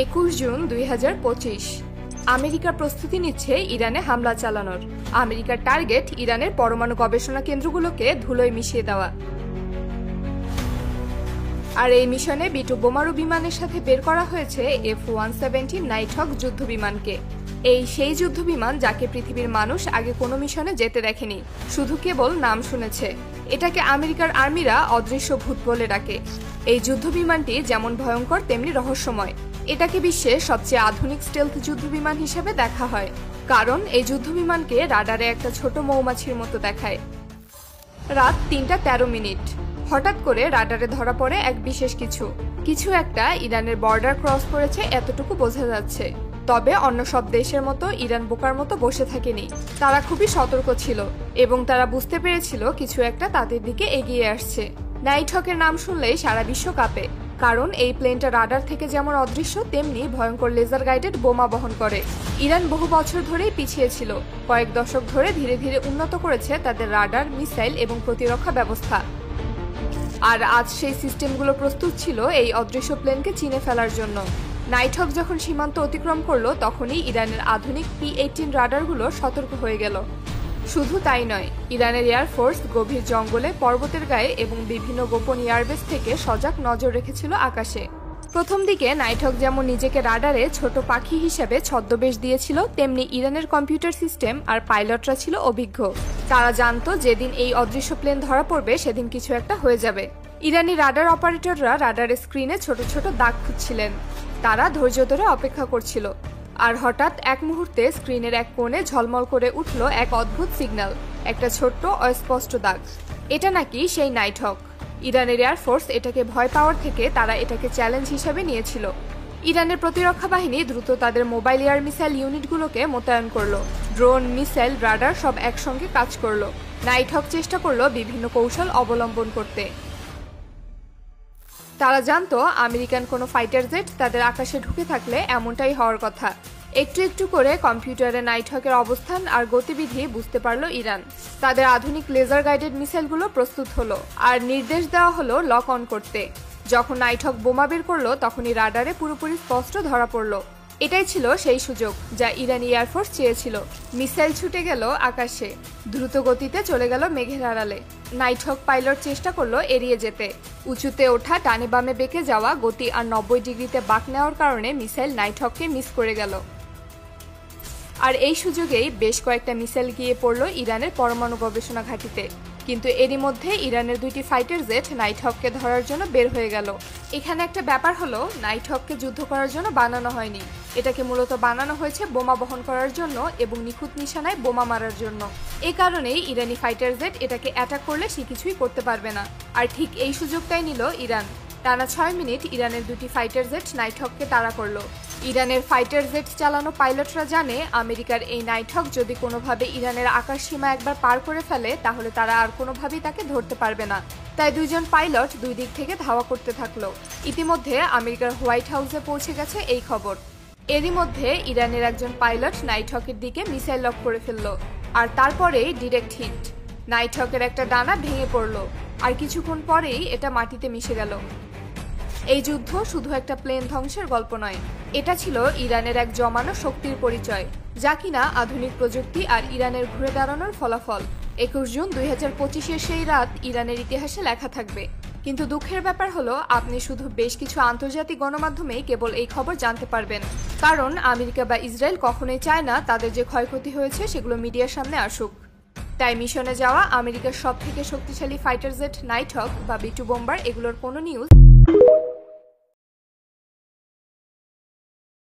21 June 2025। America প্রস্তুতি নিচ্ছে ইরানে হামলা চালানোর। আমেরিকার টার্গেট ইরানের পরমাণু গবেষণা কেন্দ্রগুলোকে ধুলোয় মিশিয়ে দেওয়া। আর এই মিশনে B-2 বোমারু বিমানের সাথে বের করা হয়েছে F-117 নাইটহক যুদ্ধ বিমানকে। এই সেই যুদ্ধ বিমান যাকে পৃথিবীর মানুষ আগে কোনো মিশনে যেতে দেখেনি, শুধু কেবল নাম শুনেছে। এটাকে আমেরিকার আর্মিরা অদৃশ্য ভূত বলে ডাকে। এই যুদ্ধ বিমানটি যেমন ভয়ঙ্কর তেমনি রহস্যময়। এটাকে বিশ্বের সবচেয়ে আধুনিক স্টেলথ যুদ্ধ বিমান হিসেবে দেখা হয়, কারণ এই যুদ্ধ বিমানকে রাডারে একটা ছোট মৌমাছির মতো দেখায়। রাত 3:13। হঠাৎ করে রাডারে ধরা পড়ে এক বিশেষ কিছু একটা ইরানের বর্ডার ক্রস করেছে, এতটুকু বোঝা যাচ্ছে। তবে অন্য সব দেশের মতো ইরান বোকার মতো বসে থাকেনি। তারা খুবই সতর্ক ছিল এবং তারা বুঝতে পেরেছিল কিছু একটা তাদের দিকে এগিয়ে আসছে। নাইটহকের নাম শুনলেই সারা বিশ্ব কাঁপে, কারণ এই প্লেনটা রাডার থেকে যেমন অদৃশ্য তেমনি ভয়ঙ্কর লেজার গাইডেড বোমা বহন করে। ইরান বহু বছর ধরেই পিছিয়ে ছিল, কয়েক দশক ধরে ধীরে ধীরে উন্নত করেছে তাদের রাডার, মিসাইল এবং প্রতিরক্ষা ব্যবস্থা। আর আজ সেই সিস্টেমগুলো প্রস্তুত ছিল এই অদৃশ্য প্লেনকে চিনে ফেলার জন্য। নাইটহক যখন সীমান্ত অতিক্রম করলো, তখনই ইরানের আধুনিক P-18 রাডারগুলো সতর্ক হয়ে গেল। শুধু তাই নয়, ইরানের এয়ারফোর্স গভীর জঙ্গলে, পর্বতের গায়ে এবং বিভিন্ন গোপন এয়ারবেস থেকে সজাগ নজর রেখেছিল আকাশে। প্রথম দিকে নাইটহক যেমন নিজেকে রাডারে ছোট পাখি হিসেবে ছদ্মবেশ দিয়েছিল, তেমনি ইরানের কম্পিউটার সিস্টেম আর পাইলটরা ছিল অভিজ্ঞ। তারা জানতো যেদিন এই অদৃশ্য প্লেন ধরা পড়বে সেদিন কিছু একটা হয়ে যাবে। ইরানি রাডার অপারেটররা রাডারের স্ক্রিনে ছোট ছোট দাগ খুঁজছিলেন। তারা ধৈর্য ধরে অপেক্ষা করছিল। আর হঠাৎ এক মুহূর্তে স্ক্রিনের এক কোণে ঝলমল করে উঠল এক অদ্ভুত সিগন্যাল, একটা ছোট্ট অস্পষ্ট দাগ। এটা নাকি সেই নাইটহক। ইরানের এয়ারফোর্স এটাকে ভয় পাওয়ার থেকে তারা এটাকে চ্যালেঞ্জ হিসেবে নিয়েছিল। ইরানের প্রতিরক্ষা বাহিনী দ্রুত তাদের মোবাইল এয়ার মিসাইল ইউনিটগুলোকে মোতায়েন করলো। ড্রোন, মিসাইল, রাডার সব একসঙ্গে কাজ করলো। নাইটহক চেষ্টা করলো বিভিন্ন কৌশল অবলম্বন করতে। তারা জানতো আমেরিকান কোনো ফাইটার জেট তাদের আকাশে ঢুকে থাকলে এমনটাই হওয়ার কথা। একটু একটু করে কম্পিউটারে নাইটহকের অবস্থান আর গতিবিধি বুঝতে পারলো ইরান। তাদের আধুনিক লেজার গাইডেড মিসাইলগুলো প্রস্তুত হলো আর নির্দেশ দেওয়া হলো লক অন করতে। যখন নাইটহক বোমা বের করলো, তখনই রাডারে পুরোপুরি স্পষ্ট ধরা পড়লো। এটাই ছিল সেই সুযোগ যা ইরানি এয়ারফোর্স চেয়েছিল। মিসাইল ছুটে গেল আকাশে, দ্রুত গতিতে চলে গেল মেঘের আড়ালে। নাইটহক পাইলট চেষ্টা করলো এড়িয়ে যেতে। উঁচুতে ওঠা, ডানে বামে বেঁকে যাওয়া গতি আর 90 ডিগ্রিতে বাঁক নেওয়ার কারণে মিসাইল নাইটহককে মিস করে গেল। আর এই সুযোগেই বেশ কয়েকটা মিসাইল গিয়ে পড়ল ইরানের পরমাণু গবেষণা ঘাঁটিতে। কিন্তু এরই মধ্যে ইরানের 2টি ফাইটার জেট নাইটহককে ধরার জন্য বের হয়ে গেল। এখানে একটা ব্যাপার হলো, নাইটহককে যুদ্ধ করার জন্য বানানো হয়নি। এটাকে মূলত বানানো হয়েছে বোমা বহন করার জন্য এবং নিখুঁত নিশানায় বোমা মারার জন্য। এই কারণেই ইরানি ফাইটার জেট এটাকে অ্যাটাক করলে সে কিছুই করতে পারবে না। আর ঠিক এই সুযোগটাই নিল ইরান। টানা 6 মিনিট ইরানের 2টি ফাইটার জেট নাইটহককে তাড়া করলো। ইরানের ফাইটার জেট চালানো পাইলটরা জানে আমেরিকার এই নাইটহক যদি কোনোভাবে ইরানের আকাশ সীমা একবার পার করে ফেলে, তাহলে তারা আর কোনোভাবেই তাকে ধরতে পারবে না। তাই দুইজন পাইলট দুই দিক থেকে ধাওয়া করতে থাকলো। ইতিমধ্যে আমেরিকার হোয়াইট হাউসে পৌঁছে গেছে এই খবর। এরই মধ্যে ইরানের একজন পাইলট নাইটহকের দিকে মিসাইল লক করে ফেললো। আর তারপরেই ডিরেক্ট হিট। নাইটহকের একটা ডানা ভেঙে পড়লো আর কিছুক্ষণ পরেই এটা মাটিতে মিশে গেল। এই যুদ্ধ শুধু একটা প্লেন ধ্বংসের গল্প নয়, এটা ছিল ইরানের এক জমানো শক্তির পরিচয়, যা কিনা আধুনিক প্রযুক্তি আর ইরানের ঘুরে দাঁড়ানোর ফলাফল। 21 জুন 2025-এর সেই রাত ইরানের ইতিহাসে লেখা থাকবে। কিন্তু দুঃখের ব্যাপার হলো, আপনি শুধু বেশ কিছু আন্তর্জাতিক গণমাধ্যমেই কেবল এই খবর জানতে পারবেন, কারণ আমেরিকা বা ইসরায়েল কখনোই চায় না তাদের যে ক্ষয়ক্ষতি হয়েছে সেগুলো মিডিয়ার সামনে আসুক। তাই মিশনে যাওয়া আমেরিকার সবথেকে শক্তিশালী ফাইটার জেট নাইটহক বা B-2 বোম্বার, এগুলোর কোনো নিউজ